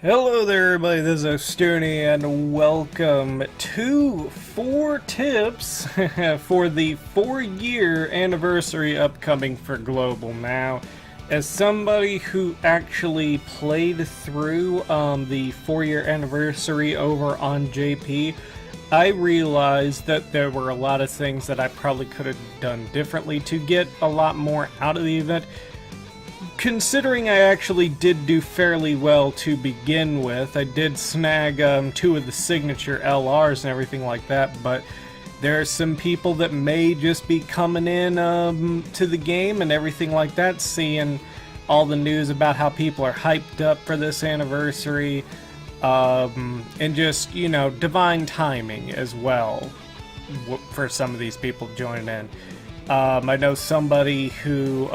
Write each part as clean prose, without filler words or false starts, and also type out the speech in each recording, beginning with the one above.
Hello there everybody, this is Ostuni and welcome to 4 tips for the 4-year anniversary upcoming for Global. Now, as somebody who actually played through the 4-year anniversary over on JP, I realized that there were a lot of things that I probably could have done differently to get a lot more out of the event. Considering I actually did do fairly well to begin with, I did snag 2 of the signature LRs and everything like that, but there are some people that may just be coming in to the game and everything like that, seeing all the news about how people are hyped up for this anniversary, and just, you know, divine timing as well for some of these people joining in. I know somebody who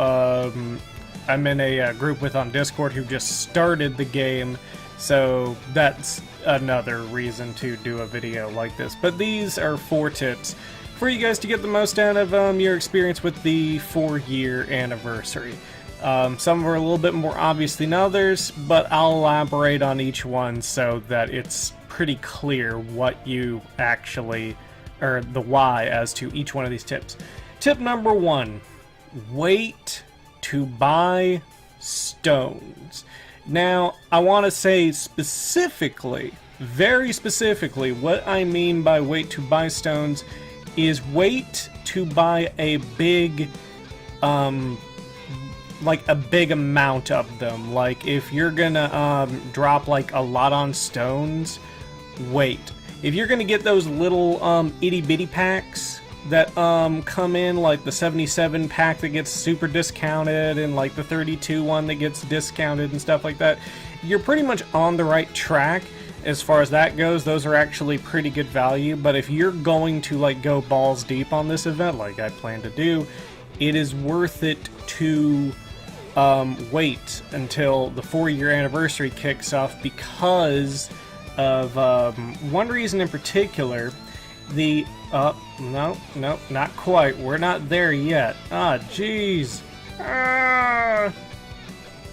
I'm in a group with on Discord who just started the game, so that's another reason to do a video like this. But these are 4 tips for you guys to get the most out of your experience with the 4-year anniversary. Some are a little bit more obvious than others, but I'll elaborate on each one so that it's pretty clear what you actually, or the why as to each one of these tips. Tip number 1, wait to buy stones. Now, I want to say specifically, very specifically, what I mean by wait to buy stones is wait to buy a big, like a big amount of them. Like, if you're gonna drop like a lot on stones, wait. If you're gonna get those little itty bitty packs that come in, like the 77 pack that gets super discounted and like the 32 one that gets discounted and stuff like that, you're pretty much on the right track as far as that goes. Those are actually pretty good value. But if you're going to like go balls deep on this event like I plan to do, it is worth it to wait until the 4-year anniversary kicks off, because of one reason in particular. The no, not quite. We're not there yet. Ah, jeez.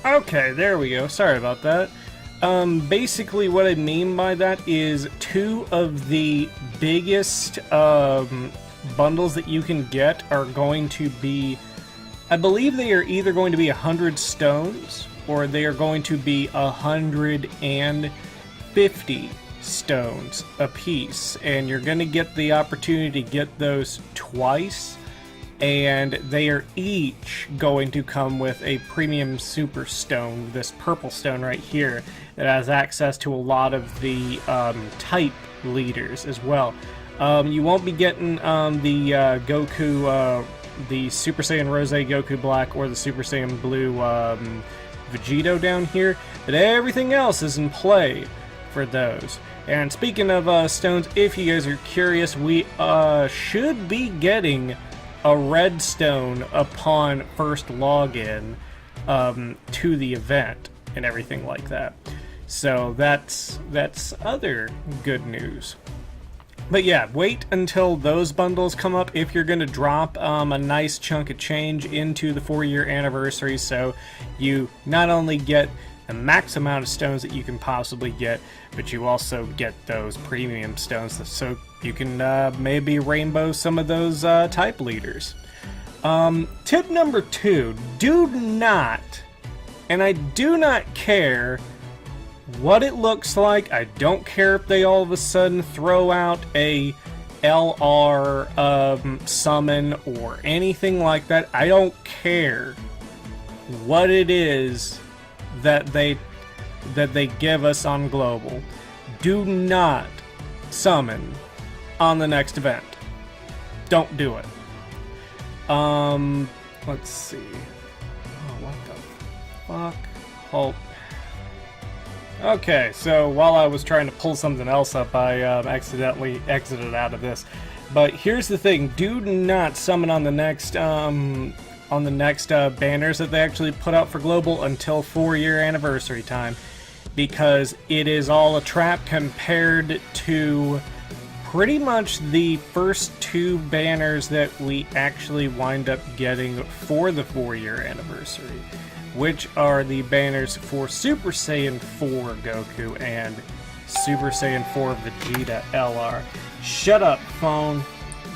Okay, there we go. Sorry about that. Basically what I mean by that is 2 of the biggest bundles that you can get are going to be, I believe they are either going to be 100 stones or they are going to be 150 stones a piece, and you're going to get the opportunity to get those twice, and they are each going to come with a premium super stone, this purple stone right here, that has access to a lot of the type leaders as well. You won't be getting the Goku, the Super Saiyan Rose Goku Black, or the Super Saiyan Blue Vegeta down here, but everything else is in play for those. And speaking of stones, if you guys are curious, we should be getting a red stone upon first login to the event and everything like that. So that's other good news. But yeah, wait until those bundles come up if you're going to drop a nice chunk of change into the 4-year anniversary, so you not only get the max amount of stones that you can possibly get, but you also get those premium stones so you can maybe rainbow some of those type leaders. Tip number 2, do not, and I do not care what it looks like, I don't care if they all of a sudden throw out a LR summon or anything like that, I don't care what it is that they give us on Global. Do not summon on the next event. Don't do it. Let's see. Oh, what the fuck? Halt. Okay, so while I was trying to pull something else up, I accidentally exited out of this. But here's the thing: do not summon on the next banners that they actually put out for Global until 4-year anniversary time, because it is all a trap compared to pretty much the first two banners that we actually wind up getting for the 4-year anniversary, which are the banners for Super Saiyan 4 Goku and Super Saiyan 4 Vegeta LR. Shut up, phone.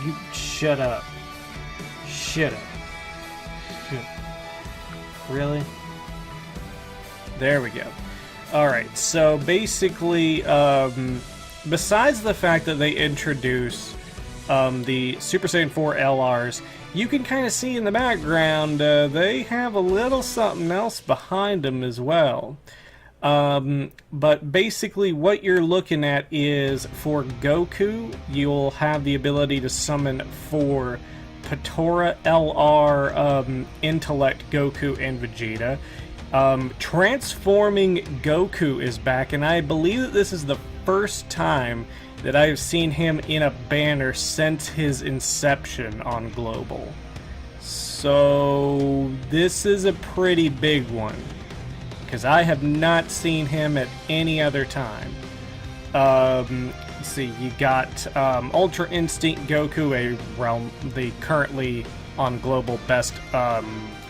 You shut up. Shut up. Really? There we go. Alright, so basically, besides the fact that they introduce the Super Saiyan 4 LRs, you can kind of see in the background they have a little something else behind them as well. But basically what you're looking at is for Goku, you'll have the ability to summon 4 Patora LR Intellect Goku and Vegeta. Transforming Goku is back, and I believe that this is the first time that I've seen him in a banner since his inception on Global. So this is a pretty big one, because I have not seen him at any other time. Let's see, you got Ultra Instinct Goku, the currently on Global best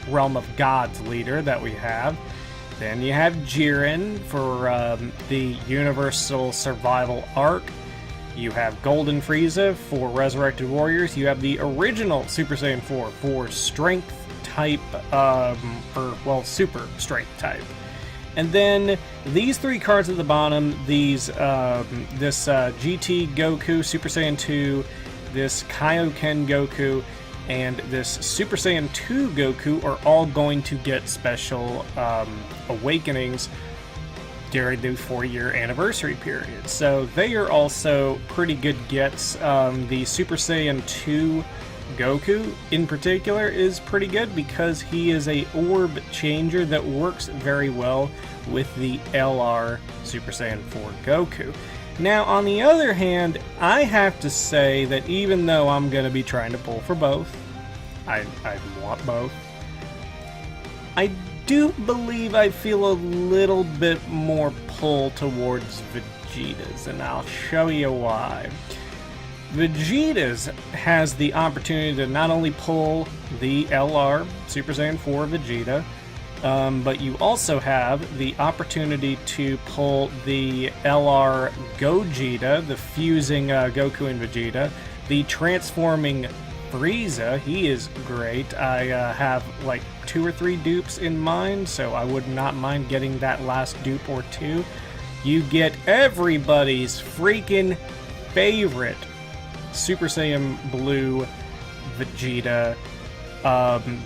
Realm of Gods leader that we have. Then you have Jiren for the Universal Survival Arc. You have Golden Frieza for Resurrected Warriors. You have the original Super Saiyan 4 for Strength type, Super Strength type. And then these 3 cards at the bottom, this GT Goku, Super Saiyan 2, this Kaioken Goku, and this Super Saiyan 2 Goku are all going to get special awakenings during the 4-year anniversary period. So they are also pretty good gets. The Super Saiyan 2 Goku in particular is pretty good because he is a orb changer that works very well with the LR Super Saiyan 4 Goku. Now, on the other hand, I have to say that even though I'm going to be trying to pull for both, I want both, I do believe I feel a little bit more pull towards Vegeta's, and I'll show you why. Vegeta's has the opportunity to not only pull the LR Super Saiyan 4 Vegeta, but you also have the opportunity to pull the LR Gogeta, the fusing Goku and Vegeta, the transforming Frieza. He is great. I have like 2 or 3 dupes in mind, so I would not mind getting that last dupe or 2. You get everybody's freaking favorite Super Saiyan Blue Vegeta,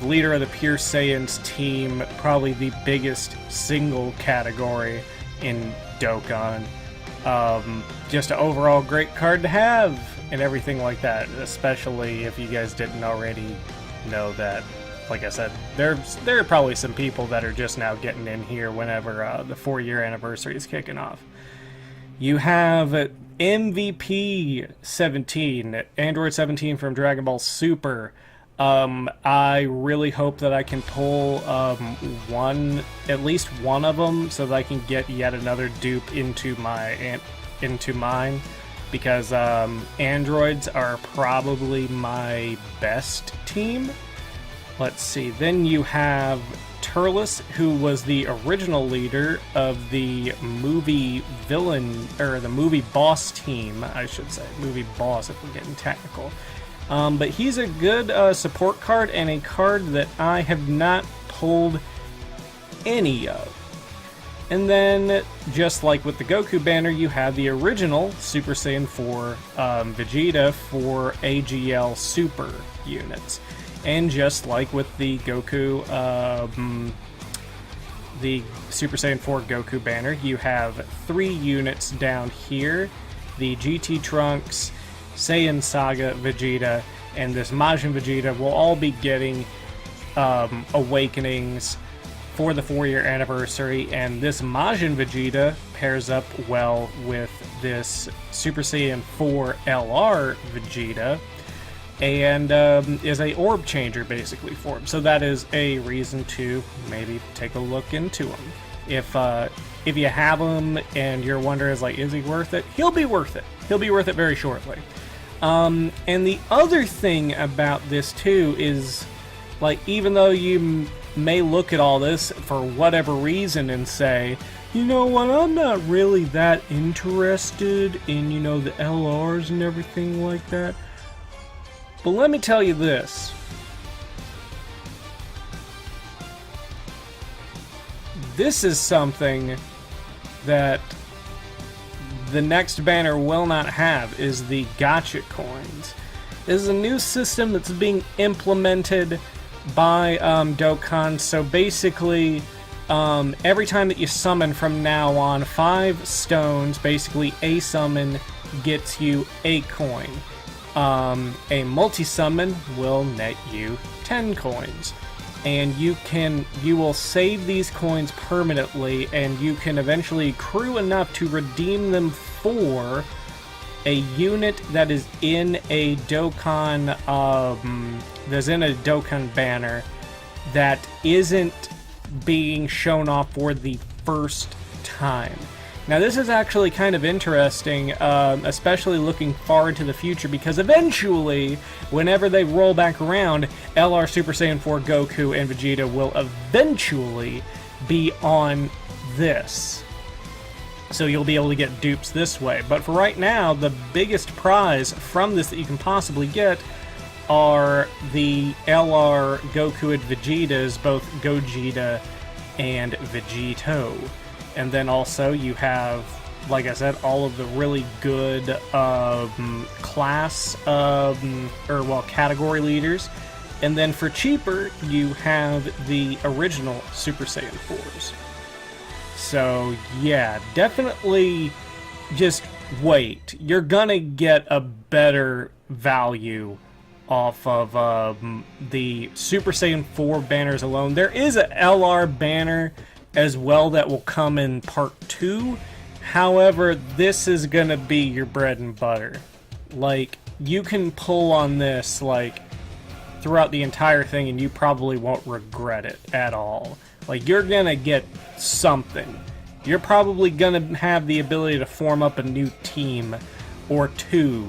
leader of the Pure Saiyans team, probably the biggest single category in Dokkan. Just an overall great card to have and everything like that, especially if you guys didn't already know that. Like I said, there are probably some people that are just now getting in here whenever the 4-year anniversary is kicking off. You have MVP 17, Android 17 from Dragon Ball Super. I really hope that I can pull at least one of them, so that I can get yet another dupe into mine, because androids are probably my best team. Let's see. Then you have Turles, who was the original leader of the movie villain, or the movie boss team, I should say. Movie boss, if we're getting technical. But he's a good support card, and a card that I have not pulled any of. And then, just like with the Goku banner, you have the original Super Saiyan 4 Vegeta for AGL Super units. And just like with the Goku, the Super Saiyan 4 Goku banner, you have 3 units down here. The GT Trunks, Saiyan Saga Vegeta, and this Majin Vegeta will all be getting awakenings for the 4-year anniversary, and this Majin Vegeta pairs up well with this Super Saiyan 4 LR Vegeta, and is a orb changer basically for him. So that is a reason to maybe take a look into him If you have him and you're wondering, like, is he worth it? He'll be worth it. He'll be worth it very shortly. And the other thing about this too is, like, even though you may look at all this for whatever reason and say, you know what, I'm not really that interested in, you know, the LRs and everything like that. But let me tell you this. This is something that the next banner will not have, is the Gacha Coins. This is a new system that's being implemented by Dokkan. So basically, every time that you summon from now on 5 stones, basically a summon gets you a coin. A multi-summon will net you 10 coins. And you will save these coins permanently, and you can eventually accrue enough to redeem them for a unit that is in a Dokkan banner that isn't being shown off for the first time. Now this is actually kind of interesting, especially looking far into the future, because eventually, whenever they roll back around, LR Super Saiyan 4 Goku and Vegeta will eventually be on this. So you'll be able to get dupes this way. But for right now, the biggest prize from this that you can possibly get are the LR Goku and Vegetas, both Gogeta and Vegeto. And then also you have, like I said, all of the really good category leaders. And then for cheaper, you have the original Super Saiyan 4s. So yeah, definitely just wait. You're gonna get a better value off of the Super Saiyan 4 banners alone. There is a LR banner as well that will come in part 2. However, this is gonna be your bread and butter. Like, you can pull on this like throughout the entire thing and you probably won't regret it at all. Like, you're gonna get something. You're probably gonna have the ability to form up a new team or 2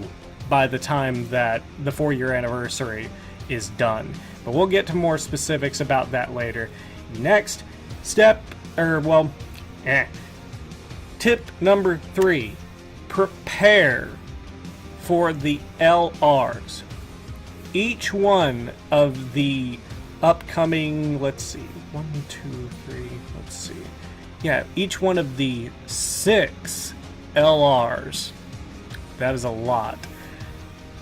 by the time that the 4-year anniversary is done. But we'll get to more specifics about that later. Next, tip number 3, prepare for the LRs. Each one of the upcoming, each one of the 6 LRs, that is a lot.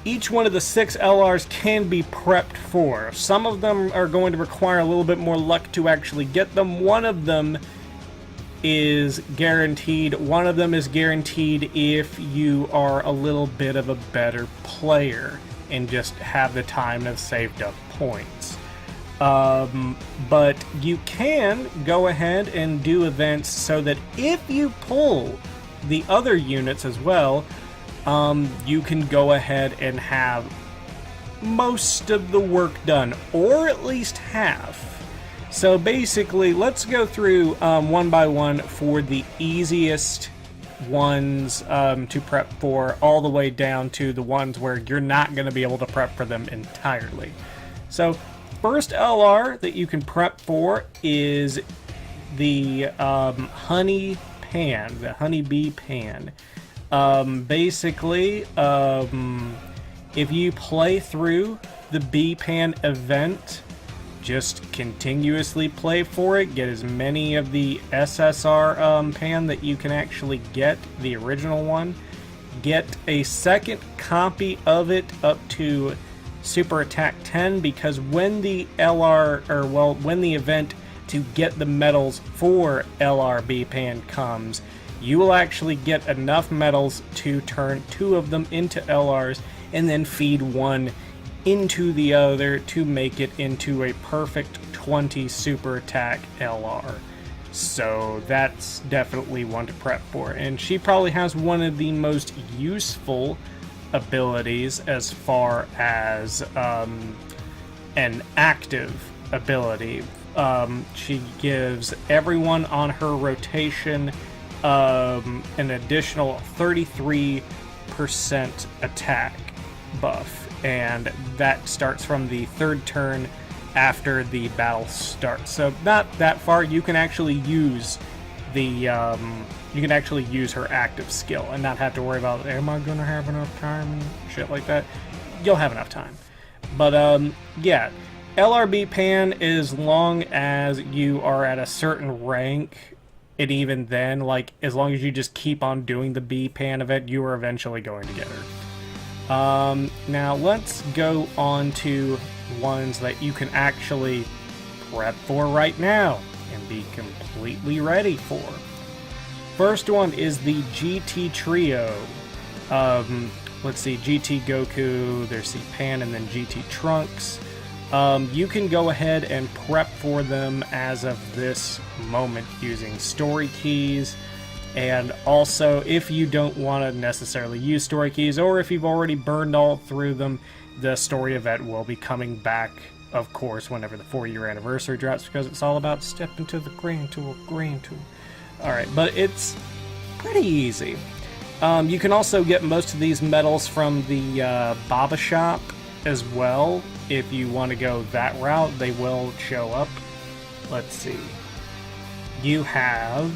Each one of the 6 LRs can be prepped for. Some of them are going to require a little bit more luck to actually get them. One of them is guaranteed. One of them is guaranteed if you are a little bit of a better player and just have the time to have saved up points. But you can go ahead and do events so that if you pull the other units as well, you can go ahead and have most of the work done, or at least half. So basically, let's go through one by one for the easiest ones to prep for, all the way down to the ones where you're not going to be able to prep for them entirely. So first LR that you can prep for is the Honey Pan, the Honeybee Pan. Basically, if you play through the B-Pan event, just continuously play for it, get as many of the SSR pan that you can actually get, the original one. Get a second copy of it up to Super Attack 10, because when the when the event to get the medals for LRB Pan comes, you will actually get enough medals to turn 2 of them into LRs and then feed one into the other to make it into a perfect 20 Super Attack LR. So that's definitely one to prep for. And she probably has one of the most useful abilities as far as an active ability. She gives everyone on her rotation an additional 33% attack buff, and that starts from the third turn after the battle starts. So not that far. You can actually use the you can actually use her active skill and not have to worry about, am I gonna have enough time and shit like that. You'll have enough time. But yeah, LRB pan, as long as you are at a certain rank, and even then, like, as long as you just keep on doing the B pan event, you are eventually going to get her. Now let's go on to ones that you can actually prep for right now and be completely ready for. First one is the GT Trio. Let's see, GT Goku, there's the Pan, and then GT Trunks. You can go ahead and prep for them as of this moment using story keys, and also if you don't want to necessarily use story keys, or if you've already burned all through them, the story event will be coming back, of course, whenever the 4-year anniversary drops, because it's all about step into the green tool, green tool. Alright, but it's pretty easy. You can also get most of these medals from the Baba shop as well. If you want to go that route, they will show up. Let's see. You have,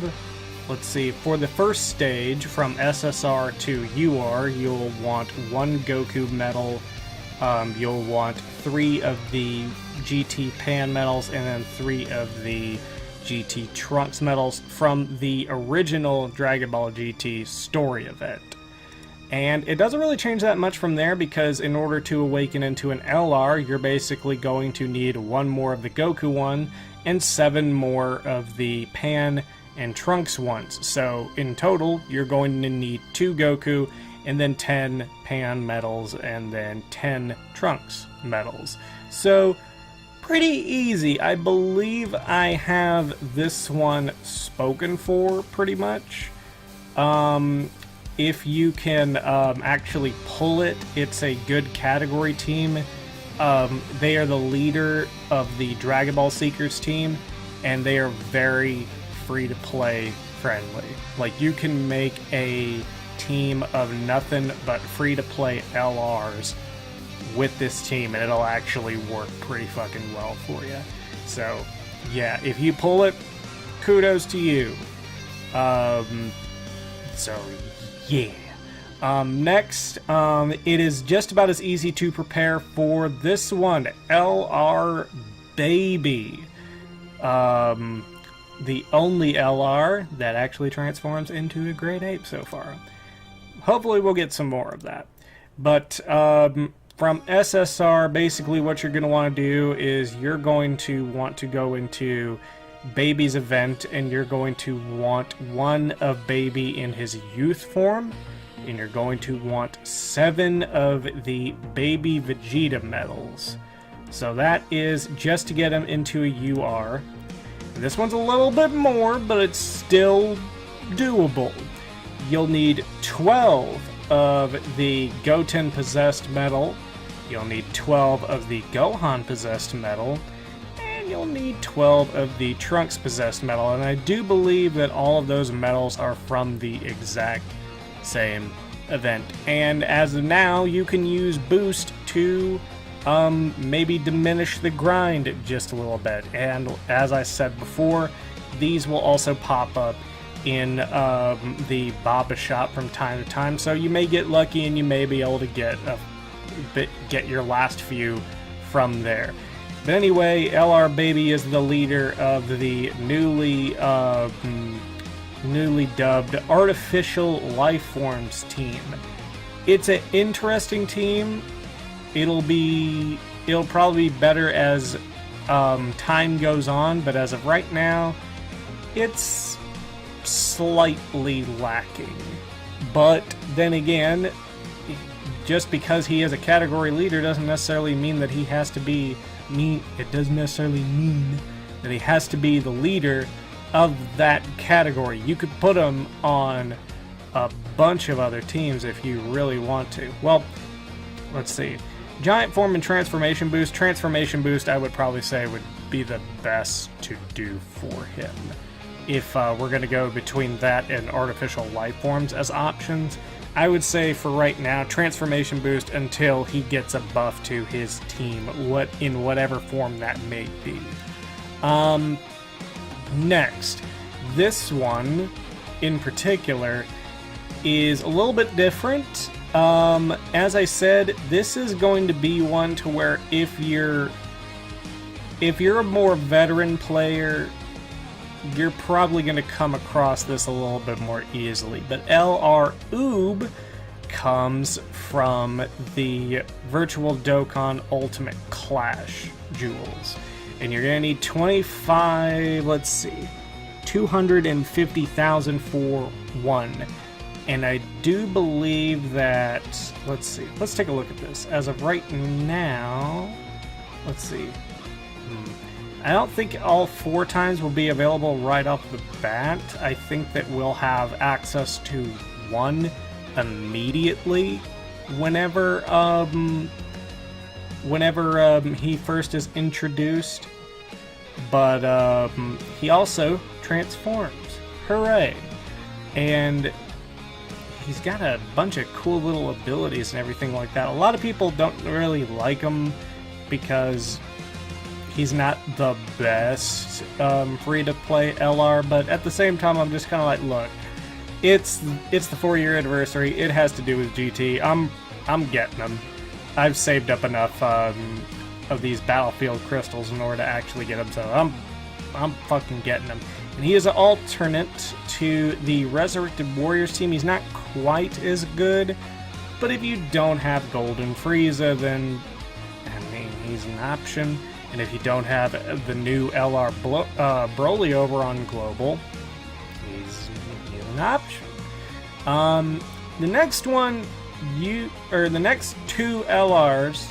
let's see, for the first stage from SSR to UR, you'll want 1 Goku medal. You'll want 3 of the GT Pan medals, and then 3 of the GT Trunks medals from the original Dragon Ball GT story event. And it doesn't really change that much from there, because in order to awaken into an LR, you're basically going to need 1 more of the Goku one and 7 more of the Pan and Trunks ones. So in total, you're going to need 2 Goku and then 10 Pan medals and then 10 Trunks medals. So pretty easy. I believe I have this one spoken for pretty much. If you can actually pull it, it's a good category team. They are the leader of the Dragon Ball Seekers team, and they are very free-to-play friendly. Like, you can make a team of nothing but free-to-play LRs with this team, and it'll actually work pretty fucking well for you. So, yeah, if you pull it, kudos to you. So, yeah. Next, it is just about as easy to prepare for this one, LR Baby. The only LR that actually transforms into a great ape so far. Hopefully we'll get some more of that. But from SSR, basically what you're going to want to do is you're going to want to go into Baby's event, and you're going to want 1 of Baby in his youth form, and you're going to want 7 of the Baby Vegeta medals. So that is just to get him into a UR. This one's a little bit more, but it's still doable. You'll need 12 of the Goten Possessed medal. You'll need 12 of the Gohan Possessed medal. And you'll need 12 of the Trunks Possessed medal. And I do believe that all of those medals are from the exact same event. And as of now, you can use Boost to maybe diminish the grind just a little bit. And as I said before, these will also pop up in the Baba shop from time to time, so you may get lucky and you may be able to get your last few from there. But anyway, LR Baby is the leader of the newly dubbed Artificial Lifeforms team. It's an interesting team. It'll probably be better as time goes on, but as of right now, it's slightly lacking. But then again, just because he is a category leader doesn't necessarily mean that he has to be it doesn't necessarily mean that he has to be the leader of that category. You could put him on a bunch of other teams if you really want to. Well, let's see. Giant Form and Transformation Boost. Transformation Boost, I would probably say, would be the best to do for him. If we're going to go between that and artificial life forms as options, I would say for right now, transformation boost until he gets a buff to his team, in whatever form that may be. Next, this one in particular is a little bit different. As I said, this is going to be one to where if you're a more veteran player, you're probably going to come across this a little bit more easily. But LR Oob comes from the Virtual Dokkan Ultimate Clash jewels. And you're going to need 250,000 for one. And I do believe that, let's take a look at this. As of right now, let's see. I don't think all 4 times will be available right off the bat. I think that we'll have access to one immediately whenever he first is introduced. But he also transforms. Hooray! And he's got a bunch of cool little abilities and everything like that. A lot of people don't really like him because he's not the best free-to-play LR, but at the same time, I'm just kind of like, look, it's the 4-year anniversary. It has to do with GT. I'm getting them. I've saved up enough of these Battlefield crystals in order to actually get them, so I'm fucking getting them. And he is an alternate to the Resurrected Warriors team. He's not quite as good, but if you don't have Golden Frieza, then, I mean, he's an option. And if you don't have the new LR Broly over on Global, he's an option. The next one, the next 2 LRs,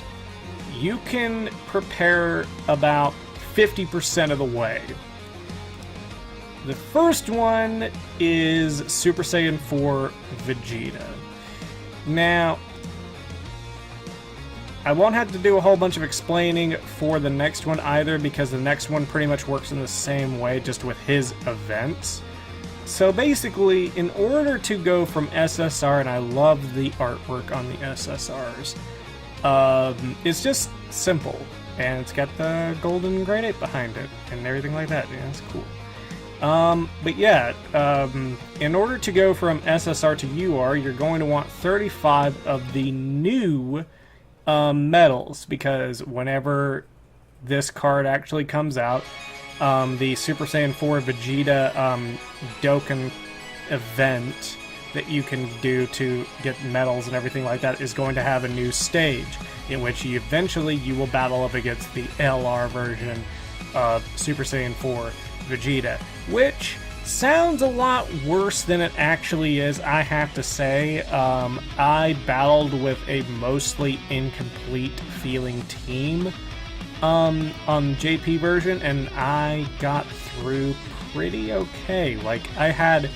you can prepare about 50% of the way. The first one is Super Saiyan 4 Vegeta. Now, I won't have to do a whole bunch of explaining for the next one either, because the next one pretty much works in the same way, just with his events. So basically, in order to go from SSR, and I love the artwork on the SSRs, it's just simple, and it's got the golden Great Ape behind it, and everything like that. Yeah, it's cool. But yeah, in order to go from SSR to UR, you're going to want 35 of the new medals, because whenever this card actually comes out, the Super Saiyan 4 Vegeta Dokkan event that you can do to get medals and everything like that is going to have a new stage in which you will battle up against the LR version of Super Saiyan 4 Vegeta, which sounds a lot worse than it actually is, I have to say. I battled with a mostly incomplete feeling team on JP version, and I got through pretty okay. Like, I had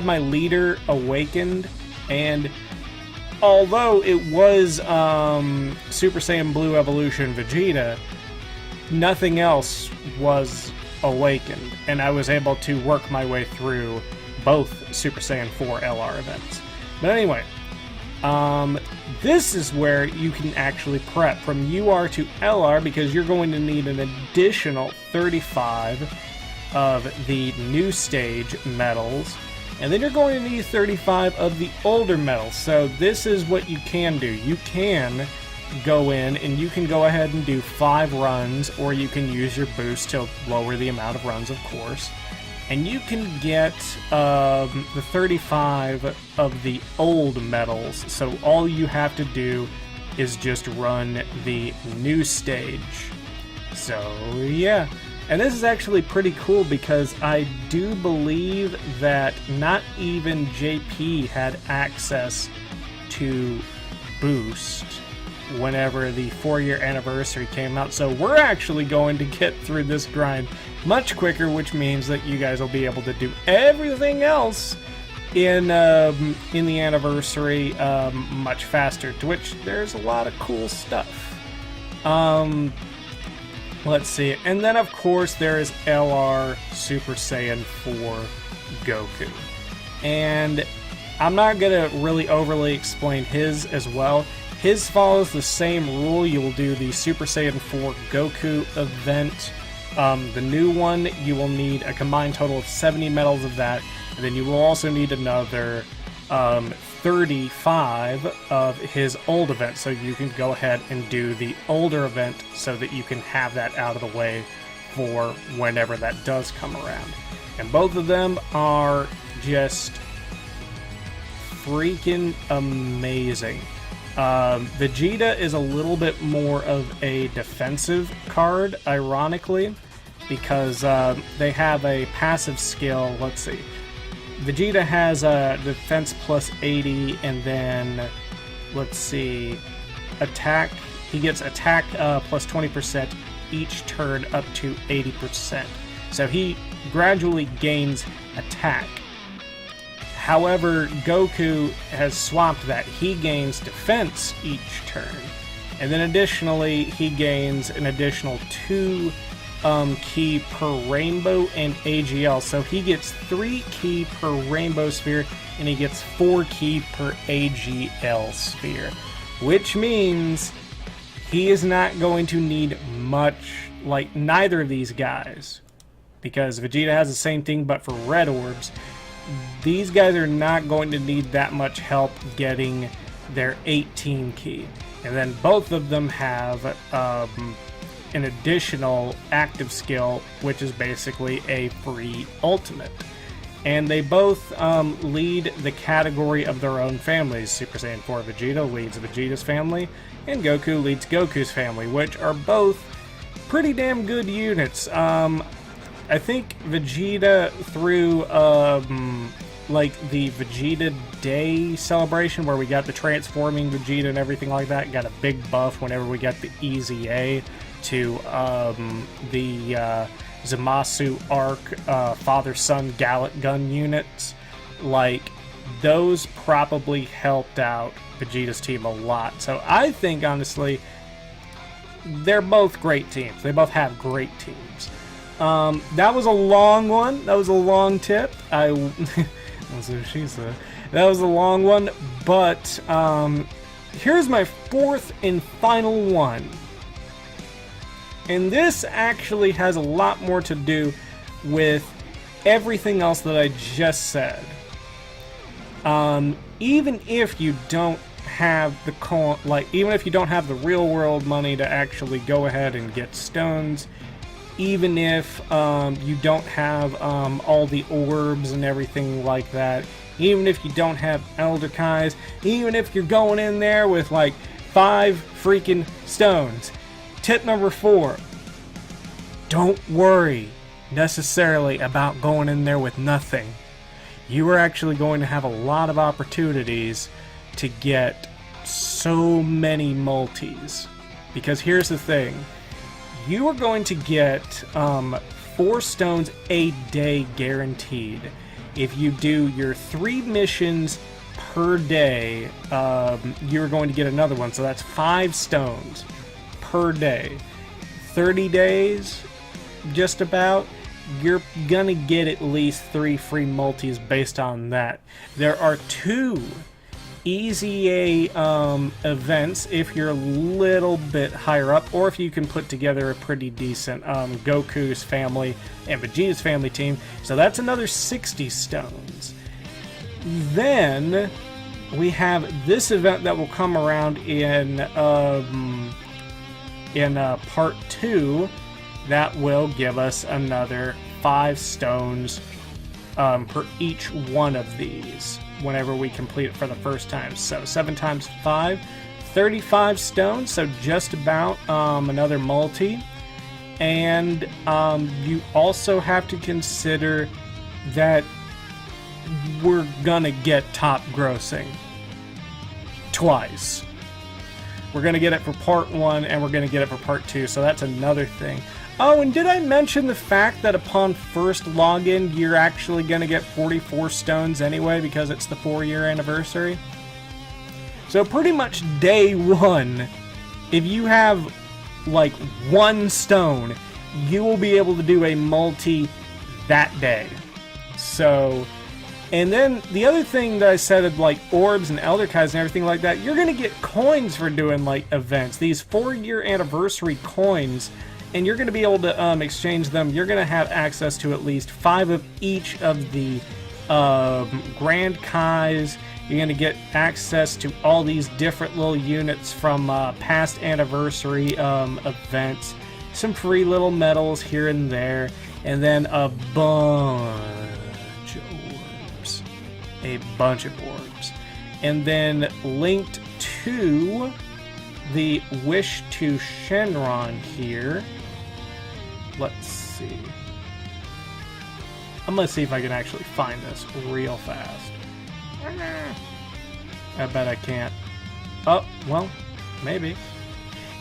my leader awakened, and although it was Super Saiyan Blue Evolution Vegeta, nothing else was awakened, and I was able to work my way through both Super Saiyan 4 LR events. But anyway, this is where you can actually prep from UR to LR, because you're going to need an additional 35 of the new stage medals, and then you're going to need 35 of the older medals. So this is what you can do. You can go in and you can go ahead and do 5 runs, or you can use your boost to lower the amount of runs, of course, and you can get the 35 of the old medals. So all you have to do is just run the new stage. So yeah, and this is actually pretty cool, because I do believe that not even JP had access to boost whenever the 4-year anniversary came out. So we're actually going to get through this grind much quicker, which means that you guys will be able to do everything else in the anniversary much faster, to which there's a lot of cool stuff. Let's see. And then, of course, there is LR Super Saiyan 4 Goku. And I'm not going to really overly explain his as well. His follows the same rule. You will do the Super Saiyan 4 Goku event. The new one, you will need a combined total of 70 medals of that. And then you will also need another 35 of his old event. So you can go ahead and do the older event so that you can have that out of the way for whenever that does come around. And both of them are just freaking amazing. Vegeta is a little bit more of a defensive card, ironically, because they have a passive skill. Let's see. Vegeta has a defense plus 80, and then, let's see, attack. He gets attack plus 20% each turn up to 80%. So he gradually gains attack. However, Goku has swapped that. He gains defense each turn. And then additionally, he gains an additional 2 ki per rainbow and AGL. So he gets 3 ki per rainbow sphere, and he gets 4 ki per AGL sphere. Which means he is not going to need much, like neither of these guys. Because Vegeta has the same thing, but for red orbs. These guys are not going to need that much help getting their 18 ki. And then both of them have an additional active skill, which is basically a free ultimate. And they both lead the category of their own families. Super Saiyan 4 Vegeta leads Vegeta's family, and Goku leads Goku's family, which are both pretty damn good units. I think Vegeta through like the Vegeta Day celebration where we got the transforming Vegeta and everything like that, got a big buff whenever we got the EZA to the Zamasu arc father-son Gallic gun units. Like, those probably helped out Vegeta's team a lot. So I think, honestly, they're both great teams. They both have great teams. That was a long one. That was a long tip. That's what she said. That was a long one, but here's my fourth and final one. And this actually has a lot more to do with everything else that I just said. Even if you don't have even if you don't have the real world money to actually go ahead and get stones, even if you don't have all the orbs and everything like that, even if you don't have Elder Kais, even if you're going in there with like 5 freaking stones. Tip number 4, don't worry necessarily about going in there with nothing. You are actually going to have a lot of opportunities to get so many multis. Because here's the thing. You are going to get 4 stones a day guaranteed. If you do your 3 missions per day, you're going to get another one. So that's 5 stones per day. 30 days, just about, you're gonna get at least 3 free multis based on that. There are 2 EZA events if you're a little bit higher up, or if you can put together a pretty decent Goku's family and Vegeta's family team. So that's another 60 stones. Then we have this event that will come around in part 2 that will give us another 5 stones per each one of these whenever we complete it for the first time. So 7 times 5, 35 stones, so just about another multi. And you also have to consider that we're gonna get top grossing twice. We're gonna get it for part 1 and we're gonna get it for part 2, so that's another thing. Oh, and did I mention the fact that upon first login, you're actually going to get 44 stones anyway because it's the 4-year anniversary? So pretty much day 1, if you have like 1 stone, you will be able to do a multi that day. So, and then the other thing that I said of like orbs and Elder Kais and everything like that, you're gonna get coins for doing like events. These 4-year anniversary coins, and you're gonna be able to exchange them. You're gonna have access to at least 5 of each of the Grand Kais. You're gonna get access to all these different little units from past anniversary events. Some free little medals here and there, and then a bunch of orbs. And then linked to the Wish to Shenron here, let's see. I'm gonna see if I can actually find this real fast. I bet I can't. Oh, well, maybe.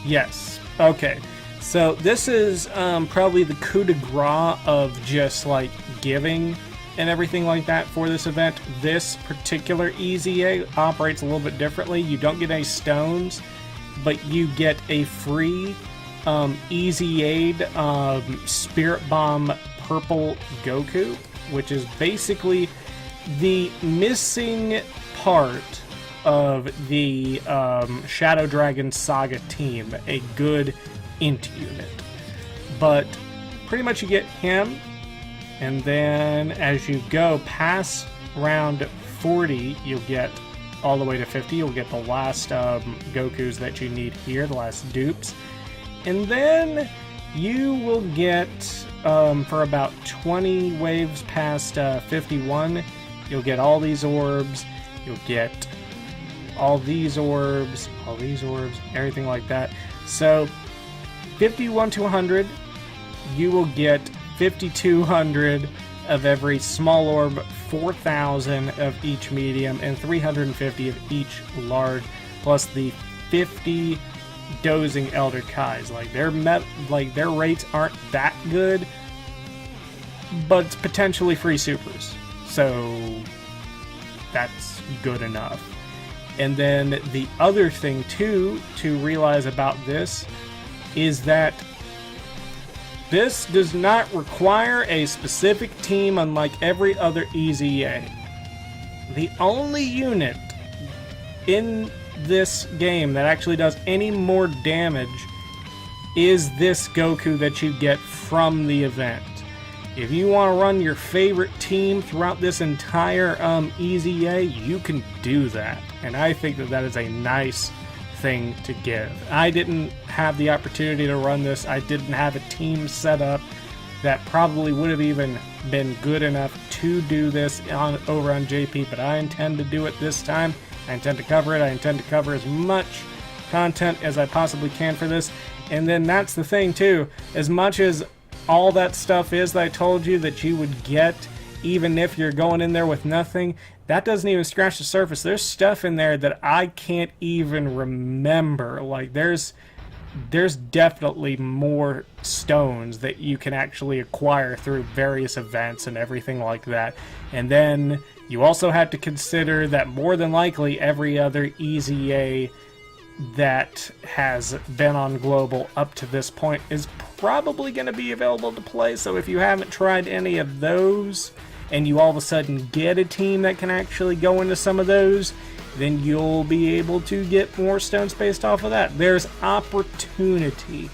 Yes. Okay. So this is probably the coup de grace of just like giving and everything like that for this event. This particular EZA operates a little bit differently. You don't get any stones, but you get a free EZA Spirit Bomb Purple Goku, which is basically the missing part of the Shadow Dragon Saga team, a good int unit. But pretty much you get him, and then as you go past round 40, you'll get all the way to 50. You'll get the last Gokus that you need here, the last dupes. And then you will get, for about 20 waves past 51, you'll get all these orbs. You'll get all these orbs, everything like that. So 51 to 100, you will get 5,200 of every small orb, 4,000 of each medium, and 350 of each large, plus the 50 dozing Elder Kais. Like their rates aren't that good, but it's potentially free supers, so that's good enough. And then the other thing too to realize about this is that this does not require a specific team, unlike every other EZA. The only unit in this game that actually does any more damage is this Goku that you get from the event. If you want to run your favorite team throughout this entire EZA, you can do that. And I think that that is a nice thing to give. I didn't have the opportunity to run this. I didn't have a team set up that probably would have even been good enough to do this over on JP, but I intend to do it this time. I intend to cover it. I intend to cover as much content as I possibly can for this. And then that's the thing too, as much as all that stuff is that I told you that you would get even if you're going in there with nothing, that doesn't even scratch the surface. There's stuff in there that I can't even remember. Like there's definitely more stones that you can actually acquire through various events and everything like that. And then you also have to consider that more than likely every other EZA that has been on Global up to this point is probably going to be available to play. So if you haven't tried any of those and you all of a sudden get a team that can actually go into some of those, then you'll be able to get more stones based off of that. There's opportunity.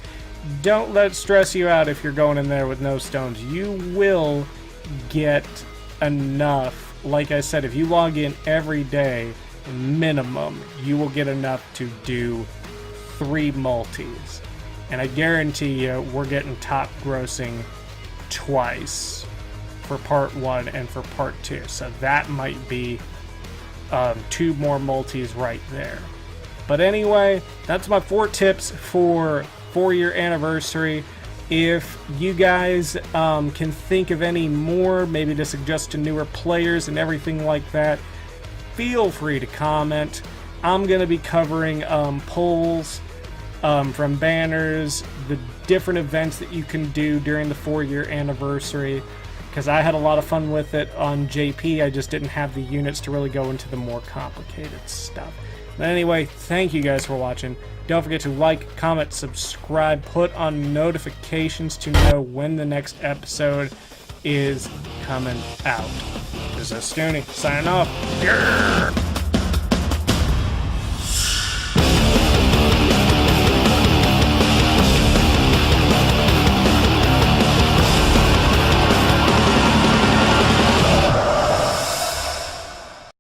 Don't let it stress you out if you're going in there with no stones. You will get enough. Like I said, if you log in every day, minimum, you will get enough to do 3 multis. And I guarantee you, we're getting top grossing twice for part 1 and for part 2. So that might be 2 more multis right there. But anyway, that's my 4 tips for 4-year anniversary. If you guys can think of any more, maybe to suggest to newer players and everything like that, feel free to comment. I'm going to be covering polls from banners, the different events that you can do during the 4-year anniversary, because I had a lot of fun with it on JP. I just didn't have the units to really go into the more complicated stuff. Anyway, thank you guys for watching. Don't forget to like, comment, subscribe, put on notifications to know when the next episode is coming out. This is Ostuni, signing off. Yeah!